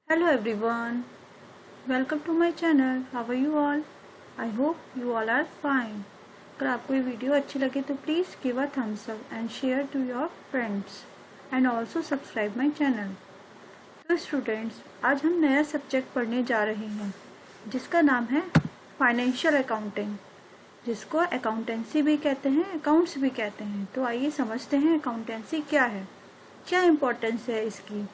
Hello everyone, welcome to my channel. How are you all? I hope you all are fine. अगर आपको ये video अच्छी लगे तो please give a thumbs up and share to your friends and also subscribe my channel. तो students, आज हम नया सब्जेक्ट पढ़ने जा रहे हैं जिसका नाम है फाइनेंशियल अकाउंटिंग, जिसको अकाउंटेंसी भी कहते हैं, अकाउंट्स भी कहते हैं। तो आइए समझते हैं अकाउंटेंसी क्या है, क्या इम्पोर्टेंस है इसकी।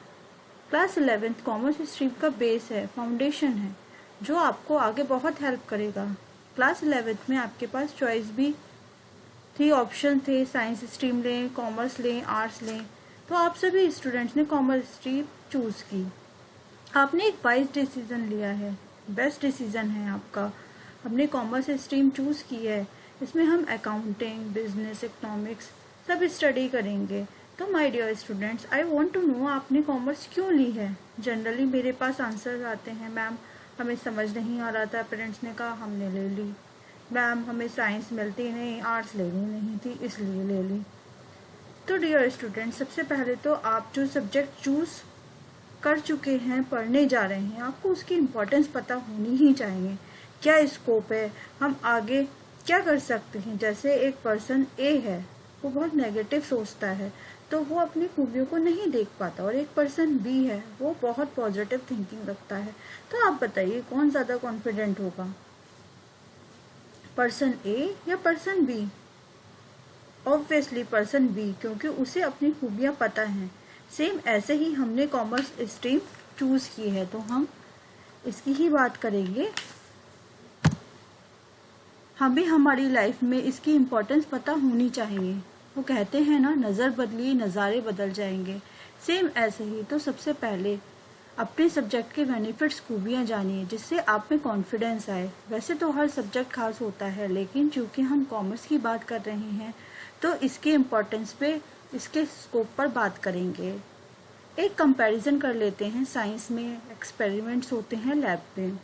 क्लास 11th कॉमर्स स्ट्रीम का बेस है, फाउंडेशन है, जो आपको आगे बहुत हेल्प करेगा। क्लास 11th में आपके पास चॉइस भी थी, ऑप्शन थे, साइंस स्ट्रीम लें, कॉमर्स लें, आर्ट्स लें। तो आप सभी स्टूडेंट्स ने कॉमर्स स्ट्रीम चूज़ की। आपने एक वाइज डिसीजन लिया है, बेस्ट डिसीजन है आपका। हमने कॉमर्स स्ट्रीम चूज़ की है, इसमें हम अकाउंटिंग, बिजनेस, इकोनॉमिक्स सब स्टडी करेंगे। तो my dear students, I want to know आपने कॉमर्स क्यों ली है। जनरली मेरे पास आंसर आते हैं, मैम हमें समझ नहीं आ रहा था, पेरेंट्स ने कहा हमने ले ली। मैम हमें साइंस मिलती नहीं, आर्ट्स लेनी नहीं थी इसलिए ले ली। तो डियर स्टूडेंट्स, सबसे पहले तो आप जो सब्जेक्ट चूज़ कर चुके हैं, पढ़ने जा रहे हैं, आपको उसकी इम्पोर्टेंस पता होनी ही चाहिए। क्या स्कोप है, हम आगे क्या कर सकते हैं। जैसे एक पर्सन ए है, वो बहुत नेगेटिव सोचता है तो वो अपनी खूबियों को नहीं देख पाता, और एक पर्सन बी है, वो बहुत पॉजिटिव थिंकिंग रखता है। तो आप बताइए कौन ज़्यादा कॉन्फिडेंट होगा, पर्सन ए या person B. Obviously person B, क्योंकि उसे अपनी खूबियाँ पता हैं। सेम ऐसे ही हमने कॉमर्स स्ट्रीम चूज़ की है, तो हम इसकी ही बात करेंगे। हमें हमारी लाइफ में इसकी इम्पोर्टेंस पता होनी चाहिए। वो कहते हैं ना, नज़र बदली नज़ारे बदल जाएंगे। सेम ऐसे ही तो सबसे पहले अपने सब्जेक्ट के बेनिफिट्स, खूबियाँ जानिए, जिससे आप में कॉन्फिडेंस आए। वैसे तो हर सब्जेक्ट खास होता है, लेकिन चूंकि हम कॉमर्स की बात कर रहे हैं तो इसके इम्पोर्टेंस पे, इसके स्कोप पर बात करेंगे। एक कंपैरिजन कर लेते हैं। साइंस में एक्सपेरिमेंट्स होते हैं लैब में,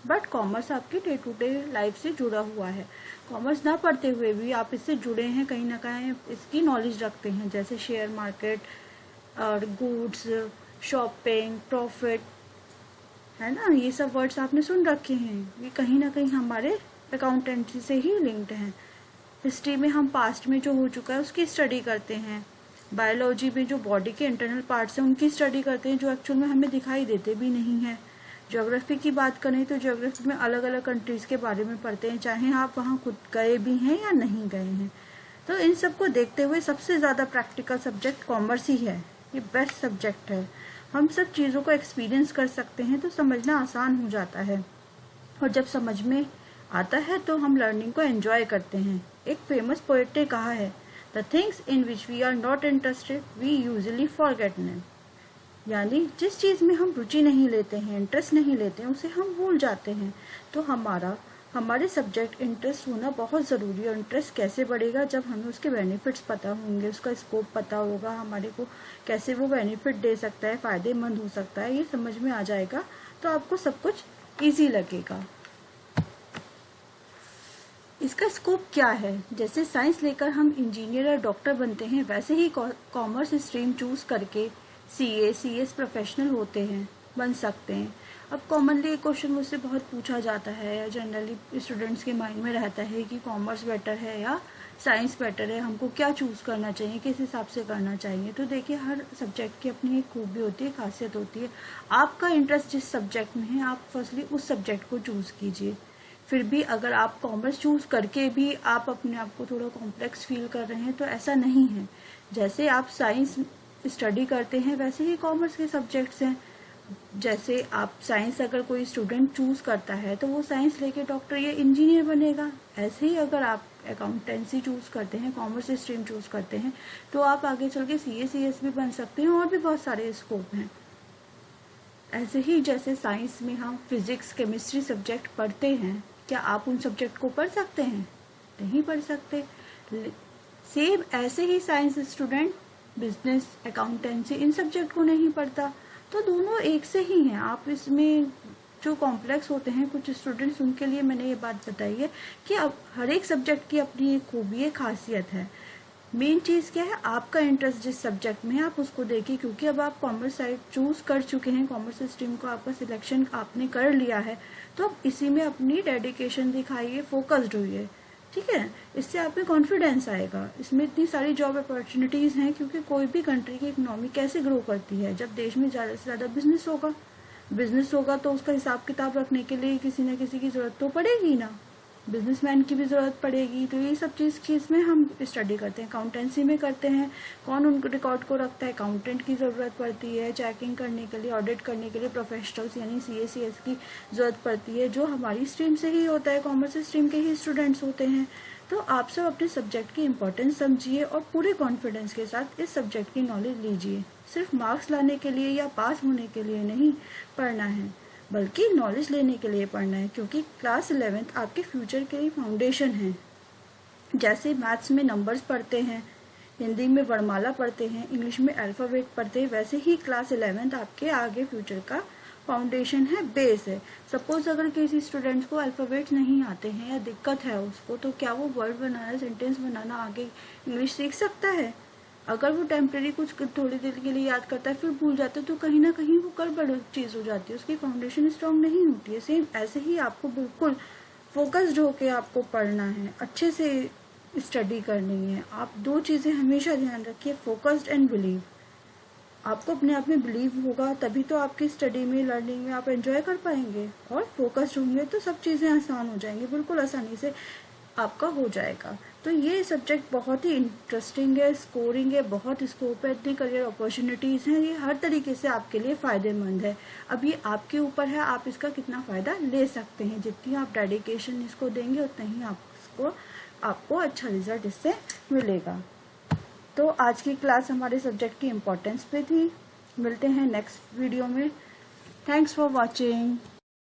बट कॉमर्स आपकी डे टू डे लाइफ से जुड़ा हुआ है। कॉमर्स ना पढ़ते हुए भी आप इससे जुड़े हैं, कहीं ना कहीं इसकी नॉलेज रखते हैं, जैसे शेयर मार्केट और गुड्स, शॉपिंग, प्रॉफिट, है ना। ये सब वर्ड्स आपने सुन रखे हैं, ये कहीं ना कहीं हमारे अकाउंटेंसी से ही लिंक्ड हैं। हिस्ट्री में हम पास्ट में जो हो चुका है उसकी स्टडी करते हैं। बायोलॉजी में जो बॉडी के इंटरनल पार्ट्स हैं उनकी स्टडी करते हैं, जो एक्चुअल में हमें दिखाई देते भी नहीं है। ज्योग्राफी की बात करें तो ज्योग्राफी में अलग अलग कंट्रीज के बारे में पढ़ते हैं, चाहे आप वहाँ खुद गए भी हैं या नहीं गए हैं। तो इन सब को देखते हुए सबसे ज़्यादा प्रैक्टिकल सब्जेक्ट कॉमर्स ही है, ये बेस्ट सब्जेक्ट है। हम सब चीज़ों को एक्सपीरियंस कर सकते हैं तो समझना आसान हो जाता है, और जब समझ में आता है तो हम लर्निंग को एंजॉय करते हैं। एक फेमस पोएट ने कहा है, the things in which we are not interested we usually forget them. यानी जिस चीज़ में हम रुचि नहीं लेते हैं, इंटरेस्ट नहीं लेते हैं, उसे हम भूल जाते हैं। तो हमारे सब्जेक्ट इंटरेस्ट होना बहुत ज़रूरी है। और इंटरेस्ट कैसे बढ़ेगा, जब हमें उसके बेनिफिट्स पता होंगे, उसका स्कोप पता होगा, हमारे को कैसे वो बेनिफिट दे सकता है, फ़ायदेमंद हो सकता है, ये समझ में आ जाएगा तो आपको सब कुछ ईजी लगेगा। इसका स्कोप क्या है, जैसे साइंस लेकर हम इंजीनियर या डॉक्टर बनते हैं, वैसे ही कॉमर्स स्ट्रीम चूज करके सीएस प्रोफेशनल होते हैं, बन सकते हैं। अब कॉमनली एक क्वेश्चन मुझसे बहुत पूछा जाता है, या जनरली स्टूडेंट्स के माइंड में रहता है कि कॉमर्स बेटर है या साइंस बेटर है, हमको क्या चूज़ करना चाहिए, किस हिसाब से करना चाहिए। तो देखिए, हर सब्जेक्ट की अपनी एक खूबी होती है, खासियत होती है। आपका इंटरेस्ट जिस सब्जेक्ट में है, आप फर्स्टली उस सब्जेक्ट को चूज़ कीजिए। फिर भी अगर आप कॉमर्स चूज़ करके भी आप अपने आप को थोड़ा कॉम्प्लेक्स फील कर रहे हैं तो ऐसा नहीं है। जैसे आप साइंस स्टडी करते हैं वैसे ही कॉमर्स के सब्जेक्ट्स हैं। जैसे आप साइंस अगर कोई स्टूडेंट चूज करता है तो वो साइंस लेके डॉक्टर या इंजीनियर बनेगा। ऐसे ही अगर आप अकाउंटेंसी चूज करते हैं, कॉमर्स स्ट्रीम चूज करते हैं, तो आप आगे चल के सीएस भी बन सकते हैं, और भी बहुत सारे स्कोप हैं। ऐसे ही जैसे साइंस में हम फिजिक्स, केमिस्ट्री सब्जेक्ट पढ़ते हैं, क्या आप उन सब्जेक्ट को पढ़ सकते हैं? नहीं पढ़ सकते। सेम ऐसे ही साइंस स्टूडेंट बिजनेस, अकाउंटेंसी इन सब्जेक्ट को नहीं पढ़ता। तो दोनों एक से ही हैं। आप इसमें जो कॉम्प्लेक्स होते हैं कुछ स्टूडेंट्स, उनके लिए मैंने ये बात बताई है कि अब हर एक सब्जेक्ट की अपनी एक खूबी, एक खासियत है। मेन चीज़ क्या है, आपका इंटरेस्ट जिस सब्जेक्ट में है आप उसको देखिए, क्योंकि अब आप कॉमर्स साइड चूज कर चुके हैं, कॉमर्स स्ट्रीम को आपका सिलेक्शन आपने कर लिया है, तो अब इसी में अपनी डेडिकेशन दिखाइए, फोकस्ड होइए, ठीक है। इससे आप में कॉन्फिडेंस आएगा। इसमें इतनी सारी जॉब अपॉर्चुनिटीज़ हैं, क्योंकि कोई भी कंट्री की इकोनॉमी कैसे ग्रो करती है, जब देश में ज़्यादा से ज़्यादा बिजनेस होगा तो उसका हिसाब किताब रखने के लिए किसी न किसी की ज़रूरत तो पड़ेगी ना, बिजनेसमैन की भी ज़रूरत पड़ेगी। तो ये सब चीज़ में हम स्टडी करते हैं, अकाउंटेंसी में करते हैं, कौन उनको रिकॉर्ड को रखता है, अकाउंटेंट की ज़रूरत पड़ती है, चेकिंग करने के लिए, ऑडिट करने के लिए प्रोफेशनल्स यानी CA/CS की ज़रूरत पड़ती है, जो हमारी स्ट्रीम से ही होता है, कॉमर्स स्ट्रीम के ही स्टूडेंट्स होते हैं। तो आप सब अपने सब्जेक्ट की इम्पोर्टेंस समझिए और पूरे कॉन्फिडेंस के साथ इस सब्जेक्ट की नॉलेज लीजिए। सिर्फ मार्क्स लाने के लिए या पास होने के लिए नहीं पढ़ना है, बल्कि नॉलेज लेने के लिए पढ़ना है, क्योंकि क्लास 11th आपके फ्यूचर के लिए फाउंडेशन है। जैसे मैथ्स में नंबर्स पढ़ते हैं, हिंदी में वर्णमाला पढ़ते हैं, इंग्लिश में अल्फ़ाबेट पढ़ते हैं, वैसे ही क्लास 11th आपके आगे फ्यूचर का फाउंडेशन है, बेस है। सपोज अगर किसी स्टूडेंट्स को अल्फ़ाबेट्स नहीं आते हैं या दिक्कत है उसको, तो क्या वो वर्ड बनाना, सेंटेंस बनाना आगे इंग्लिश सीख सकता है? अगर वो टेम्परेरी कुछ थोड़ी देर के लिए याद करता है फिर भूल जाता है, तो कहीं ना कहीं वो गड़बड़ चीज़ हो जाती है, उसकी फाउंडेशन स्ट्रांग नहीं होती है। सेम ऐसे ही आपको बिल्कुल फोकस्ड होके आपको पढ़ना है, अच्छे से स्टडी करनी है। आप दो चीज़ें हमेशा ध्यान रखिए, फोकस्ड एंड बिलीव। आपको अपने आप में बिलीव होगा तभी तो आपकी स्टडी में, लर्निंग में आप एंजॉय कर पाएंगे, और फोकस्ड होंगे तो सब चीज़ें आसान हो जाएंगी, बिल्कुल आसानी से आपका हो जाएगा। तो ये सब्जेक्ट बहुत ही इंटरेस्टिंग है, स्कोरिंग है, बहुत स्कोप है, इतनी करियर अपॉर्चुनिटीज़ हैं, ये हर तरीके से आपके लिए फ़ायदेमंद है। अब ये आपके ऊपर है, आप इसका कितना फ़ायदा ले सकते हैं। जितनी आप डेडिकेशन इसको देंगे उतना ही आपको अच्छा रिजल्ट इससे मिलेगा। तो आज की क्लास हमारे सब्जेक्ट की इम्पोर्टेंस पे थी। मिलते हैं नेक्स्ट वीडियो में। Thanks for watching.